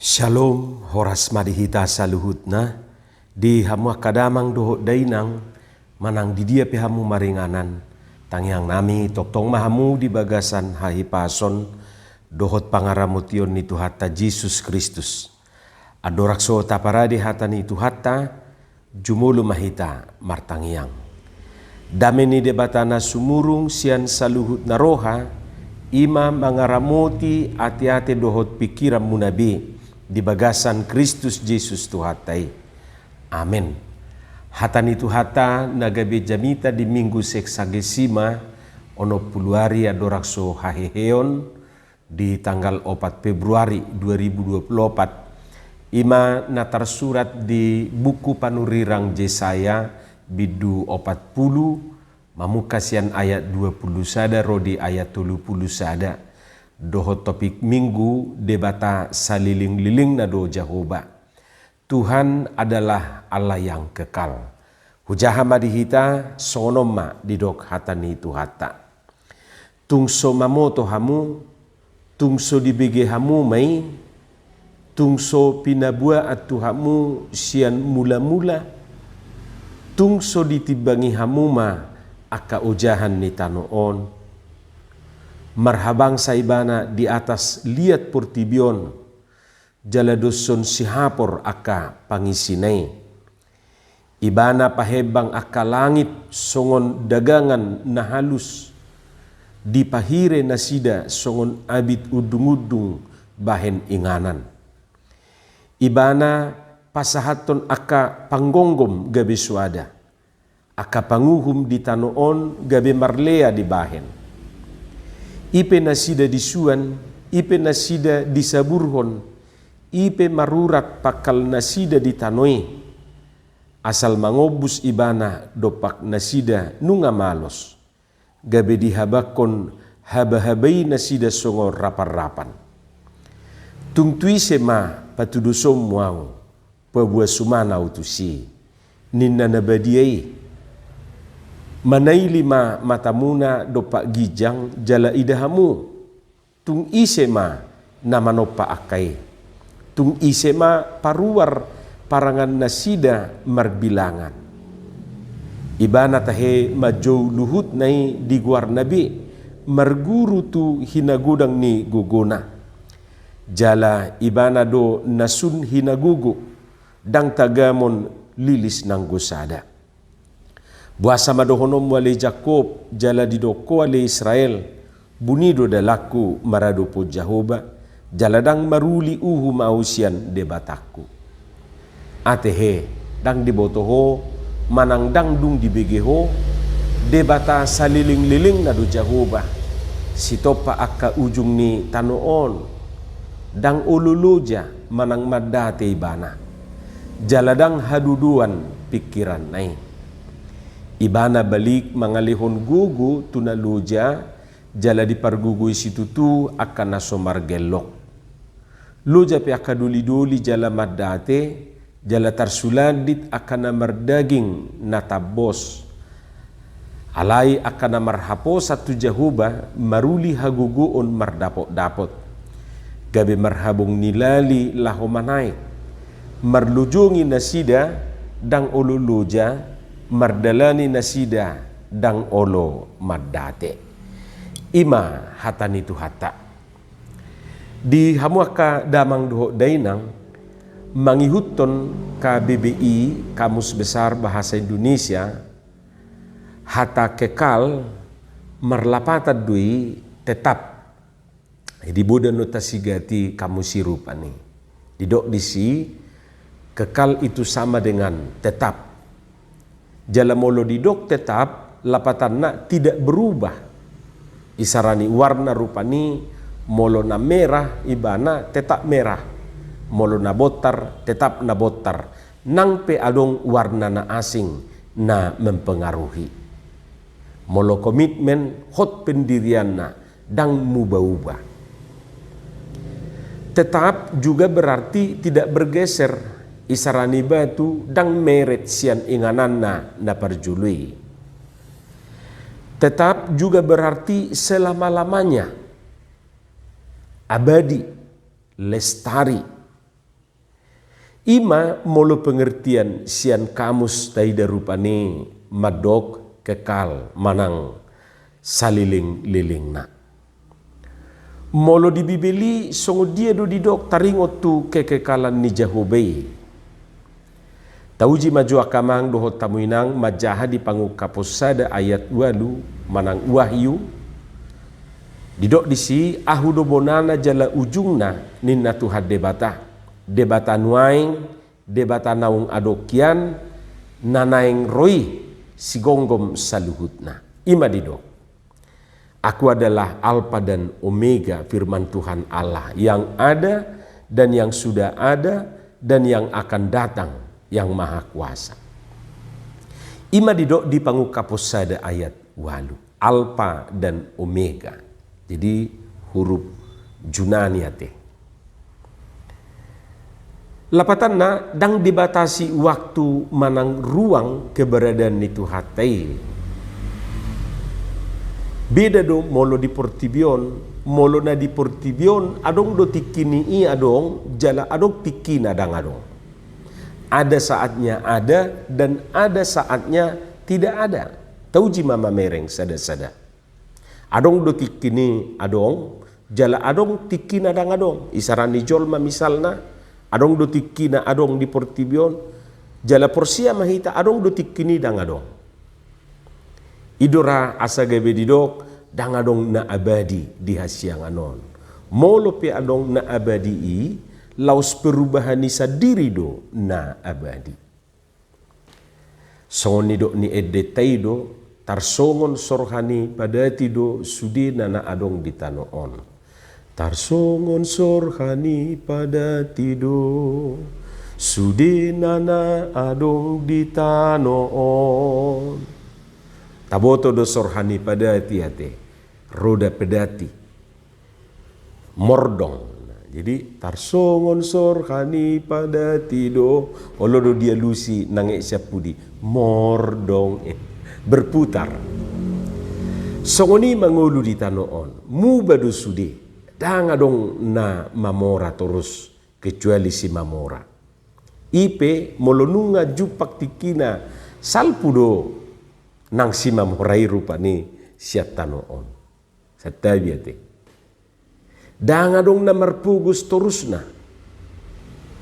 Shalom, horas madihita saluhutna, di hamu kadamang doho dainang, manang di dia pihamu maringanan, tangyang nami toktong mahamu di bagasan hahipason, dohot pangaramution ni Tuhata Jesus Kristus. Adorakso taparadi hata ni Tuhata, jumulu mahita martangyang. Dame ni debatana sumurung sian saluhut na roha, ima mangaramuti ati-ati dohot pikiran munabi, di bagasan Kristus Jesus Tuhatai. Amin. Hata ni Tuhata nagabe jamita di minggu seksagesima ono puluari adorakso haheheon di tanggal 4 Februari 2024. Ima natar surat di buku panurirang Jesaya bidu 40 mamukasian ayat 20 sada rodi ayat 30 sada. Doho topik minggu debata saliling-liling na do Jehovah. Tuhan adalah Allah yang kekal. Hujahama dihita sonoma didok hatani Tuhata. Tungso mamoto hamu, tungso dibege hamu mai, tungso pinabua atu hamu sian mula-mula, tungso ditibangi hamu ma aka ujahan ni tanoon. Marhabang saibana di atas liat portibion, jaladoson sihapor aka pangisinay. Ibana pahebang aka langit songon dagangan na halus, di pahire nasida songon abit udung-udung bahen inganan. Ibana pasahaton aka panggonggom gabi suada, aka panguhum di tanoon gabi marlea di bahen. Ipe nasida disuan, ipe nasida disaburhon, ipe marurat pakal nasida ditanoi. Asal mangobus ibana dopak nasida nunga malos. Gabe dihabakon haba-habai nasida songo rapan-rapan. Tungtui sema patudusom muau, pabua sumana utusi, ninna nabadiai. Manai lima matamuna dopak gijang jala idahamu, tung isema nama nopa akai, tung isema paruar parangan nasida marbilangan. Ibana tahe majau luhut nai di guar nabi, marguru tu hinagudang ni guguna. Jala ibana do nasun hinagugu, dang tagamon lilis nang gusada. Buasa madohonom wale Jakob jala didoko wale Israel bunido dalaku maradopo Jehovah jaladang maruli uhu mausian debataku. Atehe dang dibotoho manang dang dung dibegeho debata saliling-liling nado Jehovah sitopa aka ujung ni tanoon dang ululuja manang madate ibana jaladang haduduan pikiran nai. Ibana balik mangalihon gugu tunaluja jala dipargugui situtu akan nasomar gelok. Luja pi akaduli-duli jala madate jala tarsuladit akan namar daging natabos. Alai akan namar hapo satu Jehovah maruli haguguon mardapot-dapot. Gabe marhabong nilali lahomanay. Marlujungi nasida dang ululuja mardalani nasida dang olo madate. Ima hata ni Tuhata. Di hamuaka damang doho dainang mangihuton ka BBI Kamus Besar Bahasa Indonesia hata kekal marlapatan dui tetap di boda notasigati kamusirupani. Didok disi kekal itu sama dengan tetap. Jala molo didok tetap lapatan na tidak berubah. Isarani warna rupani molo na merah ibana tetap merah. Molo na botar tetap na botar. Nang pe adong warna na asing na mempengaruhi. Molo komitmen hot pendirian na dang mubah-ubah. Tetap juga berarti tidak bergeser. Isarani batu dang meret sian ingananna na parjului. Tetap juga berarti selama-lamanya, abadi, lestari, Ima molo pengertian sian kamus taida rupane madok kekal manang saliling-lilingna. Molo di Bibeli songo dia do didok taringot tu kekekalan ni Jahobei. Tauji maju akamang doho tamuinang majaha di pangu kaposada ayat 8 manang wahyu. Didok disi ahudo bonana jala ujungna ninna tuhad debata nuaing debata naung adokian nanaing roi sigonggom saluhutna. Ima didok. Aku adalah Alfa dan Omega, firman Tuhan Allah, yang ada dan yang sudah ada dan yang akan datang, yang maha kuasa. Ima didok di pangu kaposada ayat 8. Alfa dan Omega. Jadi huruf Junani ate. Lapatanna dang dibatasi waktu manang ruang keberadaan itu hatai. Beda do molo di Portibion, molo na di Portibion adong do tikini i adong jala adong tikina dang adong. Ada saatnya ada dan ada saatnya tidak ada. Tauji mama mereng sada-sada. Adong do tikini adong jala adong tikina dang adong. Isarani jolma misalna adong do tikina adong di Portibion jala porsia mahita adong do tikini dang adong. Idora asagabe didok dang adong na abadi di hasianganon. Molo pe adong na abadi i laus perubahan ni sadiri do na abadi. Songoni do ni eddetai do tarsongon sorhani padati do sudina na adong di tanoon. Tarsongon sorhani padati do sudina na adong di tanoon. Taboto do sorhani padati ate roda pedati mordong. Jadi tarsongon sorhani padati do olodo dia lusi nange siapudi mordong berputar. Songoni mangulu di tanoon mubadu sudi dang adong na mamora terus kecuali si mamora. Ipe molonunga jupak tikina salpudo nang simam horai rupa ni siat tanoon. Satabiate. Danga dong na marpugus torusna.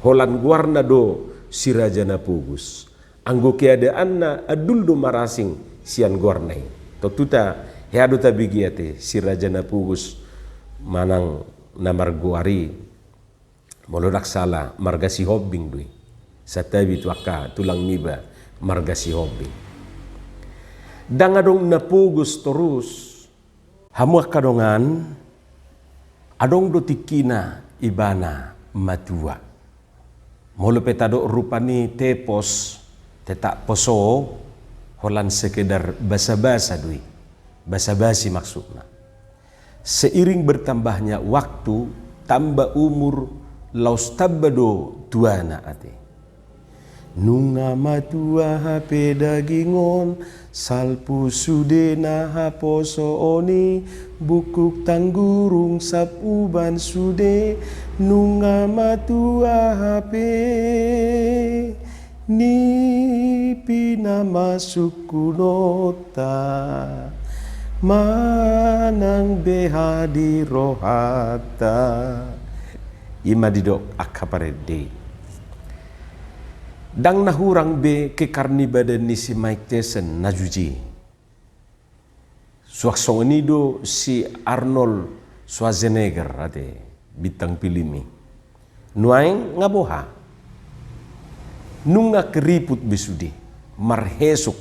Holan guarna do si raja na pugus. Anggo keadaan na adul do marasing sian guarnai. Totuta heado tabigiate si raja na pugus manang na marguari. Molodak sala marga si hobbing dui. Satabi tuaka tulang niba marga si hobbing. Dangadong napugus terus hamuak kadongan adong do tikina ibana matua. Molo petado rupani tepos tetak poso holan sekedar basa-basa dui. Basa-basi maksudnya. Seiring bertambahnya waktu tambah umur laus tabado tuana ate. Nunga matua hape dagingon salpu sudena haposo oni bukuk tanggurung sapuban sude nunga matua hape ni pina masuk kunota manang beha di rohata ima didok akaparede. Dang nahurang be ke karni badan ni si Mike Tyson najuji. Suaksong nido si Arnold Schwarzenegger ate bintang pilimi. Nuaing ngaboha. Nunga keriput besudi marhesuk.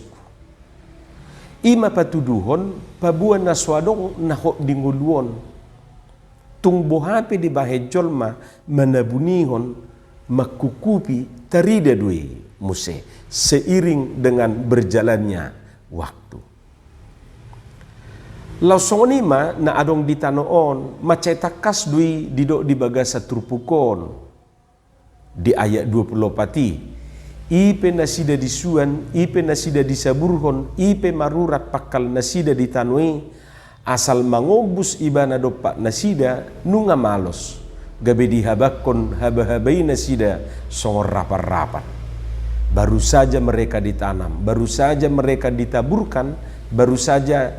Ima patuduhon pabuan na swadong nahok dinguluon. Tung bohape di bahejolma manabunihon makukupi tarida dui muse seiring dengan berjalannya waktu. Lausongonima na adong di tanoon macetakas dui didok di bagasa trupukon di ayat 20 pati ipe nasida disuan ipe nasida disaburhon ipe marurat pakal nasida ditanui asal mangobus ibana dopak nasida nunga malos gabe dihabakon haba-habaina sida songor rapat-rapat. Baru saja mereka ditanam, baru saja mereka ditaburkan, baru saja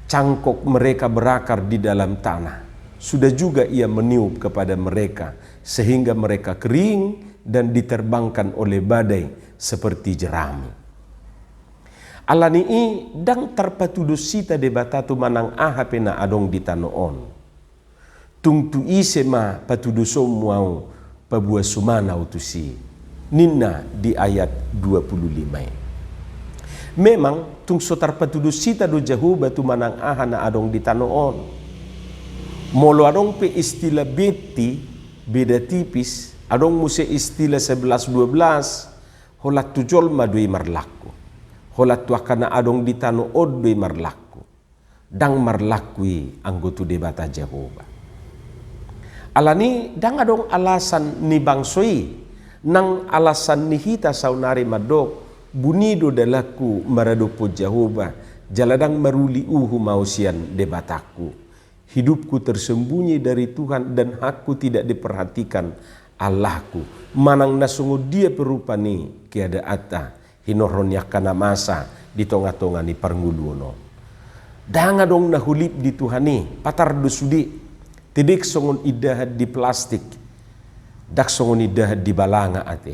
cangkok mereka berakar di dalam tanah. Sudah juga ia meniup kepada mereka sehingga mereka kering dan diterbangkan oleh badai seperti jerami. Alani i dang tarpatudo sita de batatu manang ahapena adong di tanoon. Tung tu ise ma patudo somuau pabua sumana utusi. Ninna di ayat 25. Memang tung sotar patudo sita do jahuba tu manang ahana adong di tanoon. Molo adong pe istilah beti beda tipis, adong muse istilah 11-12 holat tujol madui marlaku. Holat tuakana adong di tano odoi marlaku. Dang marlakui anggotu debata Jehovah. Alani dang adong alasan ni bangsoi. Nang alasan ni hita saunari madok. Bunido dalaku maradopo Jehovah. Jaladang maruli uhu mausian debataku. Hidupku tersembunyi dari Tuhan dan aku tidak diperhatikan Allahku. Manang nasungu dia perupani kiada ata. Hinoronyak kana masa di tonga-tonga ni parnguluno. Danga dong nahulip di Tuhani, patar dusudi, tidik songon idahat di plastik, dak songon idahat di balanga ate.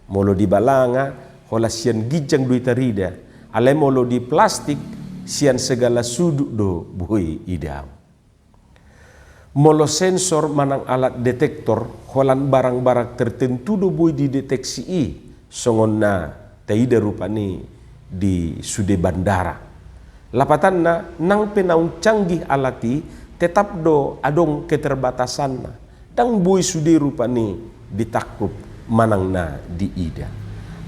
Molo di balanga, hola sian gijang dui tarida, ale molo di plastik, sian segala sudut do buhui idam. Molo sensor manang alat detektor, holan barang-barang tertentu do buhui dideteksi i, songon na taida rupani di sude bandara. Lapatanna nang penaung canggih alati tetap do adong keterbatasan na. Dang bui sude rupani ditakup manang na di ida.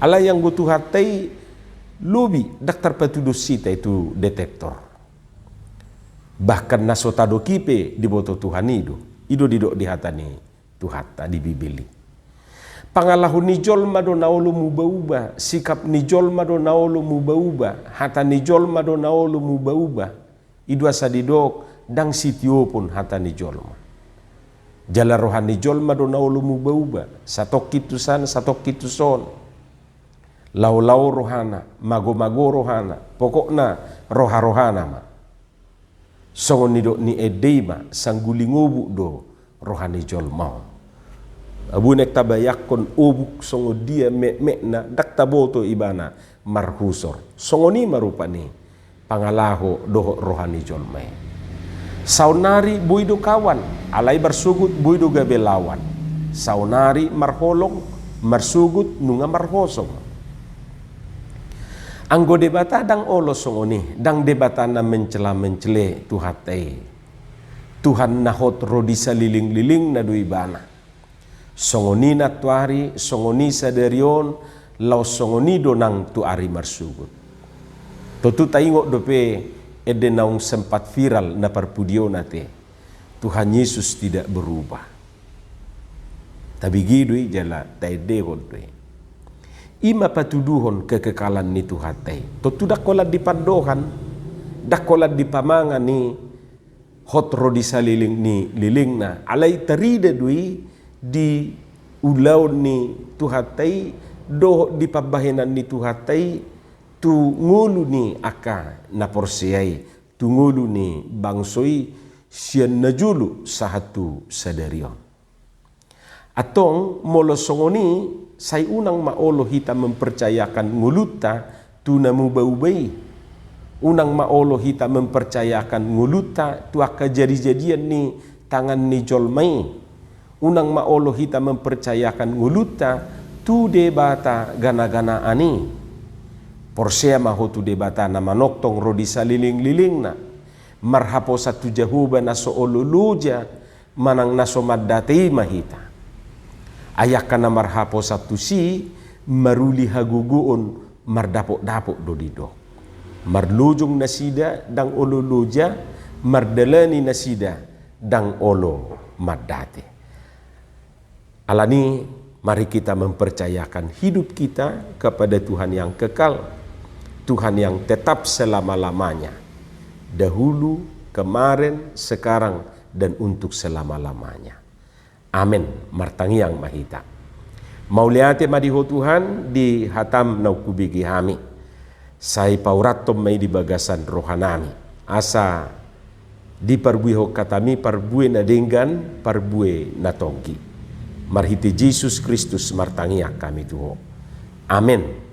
Ala yang gutu hatai lobi daktar patudo sita itu detektor. Bahkan nasotado kipe di boto Tuhan ido didok di hatani Tuhata di bibili. Pangalahun ni jolma do naolo mubauba, sikap ni jolma do naolo mubauba, hata ni jolma do naolo mubauba, idua sadidok dang sitio pun hata ni jolma. Jala rohani jolma do naolo mubauba, satok kitusan, satok kituson. Lau-lau rohana, mago-mago rohana, pokokna roha-rohana ma. Songon ni do ni edeima, sanggulingobu do rohani jolma. Abunek tabayakon ubuk songo dia mek na dak taboto ibana marhusor. Songo ni marupani pangalaho doho rohani jolme. Saunari buido kawan, alai bersugut buido gabelawan. Saunari marholong, marsugut nunga marhosong. Anggo debata dang olo songo ni, dang debata na mencela-mencele tuhatai. Tuhan nahot rodisa liling-liling na duibana. Songoni na tuari, songoni sadarion, lau songoni donang tuari marsugut. Totu taingok dope ede naung sempat viral na parpudio nate. Tuhan Yesus tidak berubah. Tapi gidui jala taide hodwe. Ima patuduhon kekekalan ni Tuhatai. Totu dakolat di padohan, dakolat di pamangan ni hot rodisa liling ni liling na. Alai teride dui di ulau ni Tuhatai do di pabahenan ni Tuhatai tu ngulu ni aka na porsiai tu ngulu ni bangsoi sian najulu sahatu sadarion. Atong molo songoni sai unang maolo hita mempercayakan nguluta tu namu bau-bai. Unang maolo hita mempercayakan nguluta tu aka jadi-jadian ni tangan ni jolmai. Unang maolo hita mempercayakan nguluta tu debata gana-gana ani. Porsea maho tu debata na manoktong rodisa liling-liling na. Marhapo satu jahuba na sooluluja manang naso maddati mahita. Ayak na marhapo satu si maruli haguguon mardapok-dapok dodido. Marlujong nasida dang oluluja mardalani nasida dang olo maddati. Alani, mari kita mempercayakan hidup kita kepada Tuhan yang kekal, Tuhan yang tetap selama-lamanya, dahulu, kemarin, sekarang, dan untuk selama-lamanya. Amen. Martangiang mahita. Mauliate madiho Tuhan di hatam nau kubigi hami. Sai pauratom may di bagasan rohanami. Asa di parbuiho katami parbue na denggan parbue na tonggi. Marhiti Jesus Kristus martangiak kami tuho. Amen.